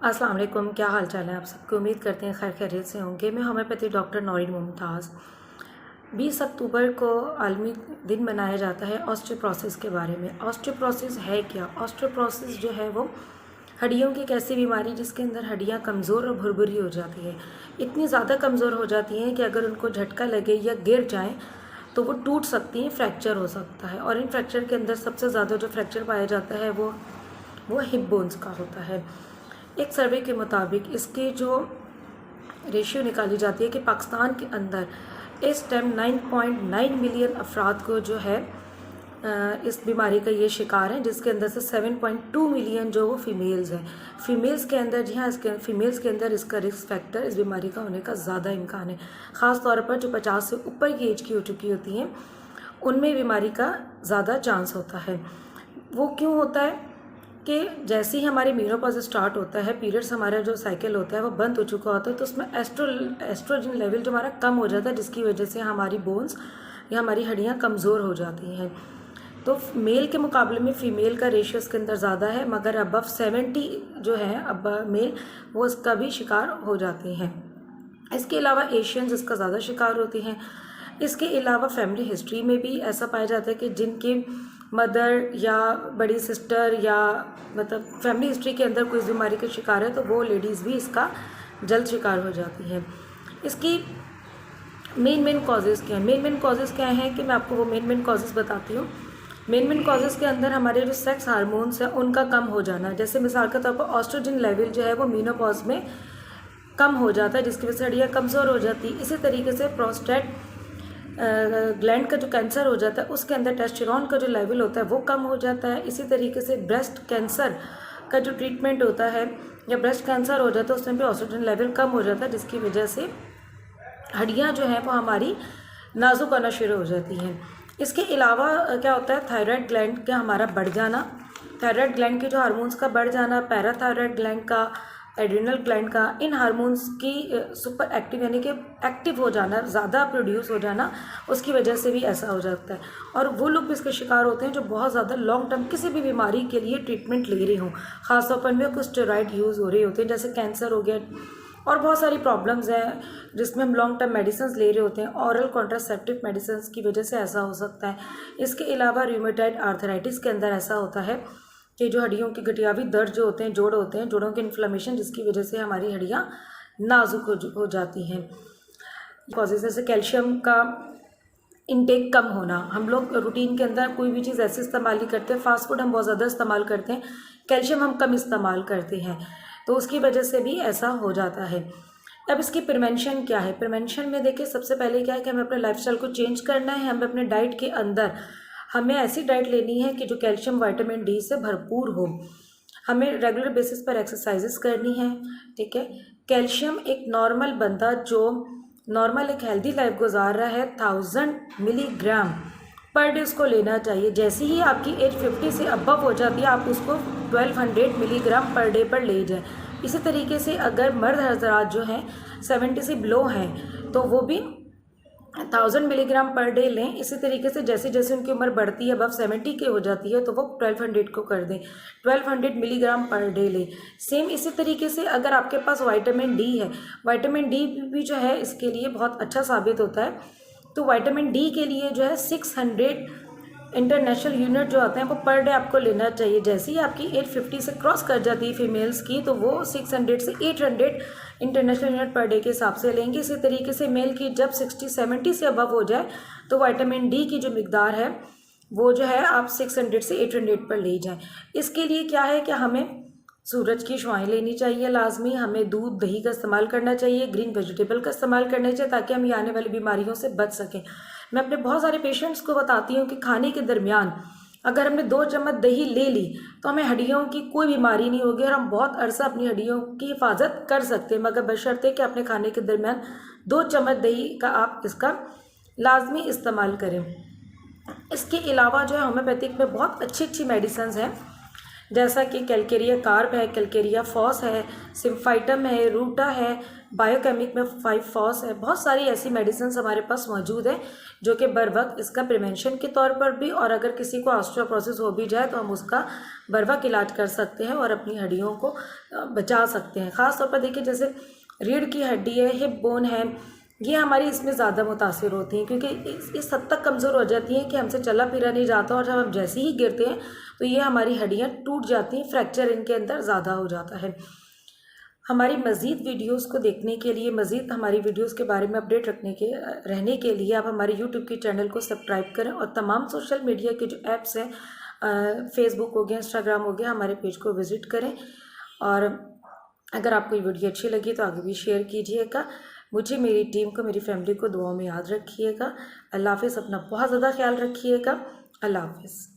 अस्सलाम वालेकुम, क्या हाल चाल है आप सबकी। उम्मीद करते हैं खैर खैरियत से होंगे। मैं होम्योपैथी डॉक्टर नौरीन मुमताज़। 20 अक्टूबर को आलमी दिन मनाया जाता है ऑस्टियोपोरोसिस के बारे में। ऑस्टियोपोरोसिस है क्या? ऑस्टियोपोरोसिस जो है वो हड्डियों की एक ऐसी बीमारी जिसके अंदर हड्डियाँ कमज़ोर और भुरभुरी हो जाती है। इतनी ज़्यादा कमज़ोर हो जाती हैं कि अगर उनको झटका लगे या गिर जाएँ तो वो टूट सकती हैं, फ्रैक्चर हो सकता है। और इन फ्रैक्चर के अंदर सबसे ज़्यादा जो फ्रैक्चर पाया जाता है वो हिप बोन्स का होता है। एक सर्वे के मुताबिक इसकी जो रेशियो निकाली जाती है कि पाकिस्तान के अंदर इस टाइम 9.9 मिलियन अफराद को जो है इस बीमारी का ये शिकार हैं, जिसके अंदर से 7.2 मिलियन जो वो फीमेल्स हैं। फीमेल्स के अंदर जी हाँ, इसके फीमेल्स के अंदर इसका रिस्क फैक्टर इस बीमारी का होने का ज़्यादा इम्कान है। ख़ास तौर पर जो 50 से ऊपर की एज की हो चुकी होती हैं उनमें बीमारी का ज़्यादा चांस होता है। वो क्यों होता है कि जैसे ही हमारी मेनोपॉज स्टार्ट होता है, पीरियड्स हमारा जो साइकिल होता है वो बंद हो चुका होता है, तो उसमें एस्ट्रोजन लेवल जो हमारा कम हो जाता है, जिसकी वजह से हमारी बोन्स या हमारी हड्डियाँ कमज़ोर हो जाती हैं। तो मेल के मुकाबले में फ़ीमेल का रेशियो इसके अंदर ज़्यादा है, मगर अबव 70 जो है अब मेल वो इसका भी शिकार हो जाते हैं। इसके अलावा एशियंस इसका ज़्यादा शिकार होते हैं। इसके अलावा फैमिली हिस्ट्री में भी ऐसा पाया जाता है कि जिनके मदर या बड़ी सिस्टर या मतलब फैमिली हिस्ट्री के अंदर कोई बीमारी का शिकार है तो वो लेडीज़ भी इसका जल्द शिकार हो जाती हैं। इसकी मेन कॉजेज़ क्या हैं? मेन कॉजेज़ क्या हैं कि मैं आपको वो मेन कॉजेज़ बताती हूँ। मेन कॉजेज़ के अंदर हमारे जो सेक्स हार्मोन्स हैं उनका कम हो जाना, जैसे मिसाल के तौर पर ऑस्ट्रोजन लेवल जो है वो मेनोपॉज में कम हो जाता है, जिसकी वजह से हड्डियाँ कमज़ोर हो जाती है। इसी तरीके से प्रोस्टेट ग्लैंड का जो कैंसर हो जाता है उसके अंदर टेस्टोस्टेरोन का जो लेवल होता है वो कम हो जाता है। इसी तरीके से ब्रेस्ट कैंसर का जो ट्रीटमेंट होता है या ब्रेस्ट कैंसर हो जाता है उसमें भी ऑस्ट्रोजन लेवल कम हो जाता है, जिसकी वजह से हड्डियाँ जो हैं वो हमारी नाजुक होना शुरू हो जाती हैं। इसके अलावा क्या होता है, थायराइड ग्लैंड का हमारा बढ़ जाना, थायराइड ग्लैंड के जो हार्मोन्स का बढ़ जाना, पैराथायराइड ग्लैंड का, एड्रिनल ग्लैंड का, इन हार्मोन्स की सुपर एक्टिव यानी कि एक्टिव हो जाना, ज़्यादा प्रोड्यूस हो जाना, उसकी वजह से भी ऐसा हो जाता है। और वो लोग भी इसके शिकार होते हैं जो बहुत ज़्यादा लॉन्ग टर्म किसी भी बीमारी के लिए ट्रीटमेंट ले रहे हों, ख़ासतौर पर में कुछ स्टेरॉइड यूज़ हो रहे होते हैं, जैसे कैंसर हो गया और बहुत सारी प्रॉब्लम्स हैं जिसमें हम लॉन्ग टर्म मेडिसिन ले रहे होते हैं। ऑरल कॉन्ट्रासेप्टिव मेडिसिन की वजह से ऐसा हो सकता है। इसके अलावा रूमेटॉइड आर्थराइटिस के अंदर ऐसा होता है कि जो हड्डियों की गठियावी दर्द जो होते हैं, जोड़ होते हैं, जोड़ों के इन्फ्लेमेशन, जिसकी वजह से हमारी हड्डियाँ नाजुक हो जाती हैं। कॉजेज जैसे कैल्शियम का इनटेक कम होना, हम लोग रूटीन के अंदर कोई भी चीज़ ऐसे इस्तेमाल नहीं करते, फास्ट फूड हम बहुत ज़्यादा इस्तेमाल करते हैं, कैल्शियम हम कम इस्तेमाल करते हैं, तो उसकी वजह से भी ऐसा हो जाता है। अब इसकी प्रिवेंशन क्या है? प्रिवेंशन में देखिए सबसे पहले क्या है कि हमें अपने लाइफस्टाइल को चेंज करना है। हमें अपने डाइट के अंदर हमें ऐसी डाइट लेनी है कि जो कैल्शियम विटामिन डी से भरपूर हो। हमें रेगुलर बेसिस पर एक्सरसाइजेस करनी है, ठीक है। कैल्शियम एक नॉर्मल बंदा जो नॉर्मल एक हेल्दी लाइफ गुजार रहा है 1000 मिलीग्राम पर डे उसको लेना चाहिए। जैसे ही आपकी एज 50 से अबव हो जाती है आप उसको 1200 मिलीग्राम पर डे पर ले जाएं। इसी तरीके से अगर मर्द हजरात जो हैं 70 से बिलो हैं तो वो भी 1000 मिलीग्राम पर डे लें। इसी तरीके से जैसे जैसे उनकी उम्र बढ़ती है, अबव 70 के हो जाती है, तो वो 1200 को कर दें, 1200 मिलीग्राम पर डे लें। सेम इसी तरीके से अगर आपके पास विटामिन डी है, विटामिन डी भी जो है इसके लिए बहुत अच्छा साबित होता है, तो विटामिन डी के लिए जो है 600 इंटरनेशनल यूनिट जो आते हैं वो पर डे आपको लेना चाहिए। जैसे ही आपकी एज 50 से क्रॉस कर जाती है फीमेल्स की, तो वो 600 से 800 इंटरनेशनल यूनिट पर डे के हिसाब से लेंगे। इसी तरीके से मेल की जब 60-70 से अबव हो जाए तो विटामिन डी की जो मिकदार है वो जो है आप 600 से 800 पर ले जाएं। इसके लिए क्या है कि हमें सूरज की छाएं लेनी चाहिए लाजमी, हमें दूध दही का इस्तेमाल करना चाहिए, ग्रीन वेजिटेबल का इस्तेमाल करना चाहिए, ताकि हम ये आने वाली बीमारियों से बच सकें। मैं अपने बहुत सारे पेशेंट्स को बताती हूँ कि खाने के दरमियान अगर हमने 2 चम्मच दही ले ली तो हमें हड्डियों की कोई बीमारी नहीं होगी और हम बहुत अरसा अपनी हड्डियों की हिफाजत कर सकते हैं, मगर बशर्ते कि अपने खाने के दरमियान 2 चम्मच दही का आप इसका लाजमी इस्तेमाल करें। इसके अलावा जो है होम्योपैथिक में बहुत अच्छी मेडिसिन हैं जैसा कि कैलकेरिया कार्ब है, कैलकेरिया फॉस है, सिम्फाइटम है, रूटा है, बायोकेमिक में 5-फॉस है। बहुत सारी ऐसी मेडिसिन हमारे पास मौजूद है जो कि बर वक्त इसका प्रिवेंशन के तौर पर भी, और अगर किसी को ऑस्टियोपोरोसिस हो भी जाए तो हम उसका बर वक्त इलाज कर सकते हैं और अपनी हड्डियों को बचा सकते हैं। ख़ास तौर पर देखिए, जैसे रीढ़ की हड्डी है, हिप बोन है, ये हमारी इसमें ज़्यादा मुतासिर होती हैं क्योंकि इस हद तक कमज़ोर हो जाती हैं कि हमसे चला फिरा नहीं जाता, और जब हम जैसे ही गिरते हैं तो ये हमारी हड्डियाँ टूट जाती हैं, फ्रैक्चर इनके अंदर ज़्यादा हो जाता है। हमारी मज़ीद वीडियोस को देखने के लिए, मज़ीद हमारी वीडियोस के बारे में अपडेट रहने के लिए आप हमारे यूट्यूब के चैनल को सब्सक्राइब करें, और तमाम सोशल मीडिया के जो ऐप्स हैं, फेसबुक हो गया, इंस्टाग्राम हो गया, हमारे पेज को विज़िट करें। और अगर आपको ये वीडियो अच्छी लगी तो आगे भी शेयर कीजिएगा। मुझे, मेरी टीम को, मेरी फैमिली को दुआओं में याद रखिएगा। अल्लाह हाफ़िज़। अपना बहुत ज़्यादा ख्याल रखिएगा। अल्लाह हाफ़िज़।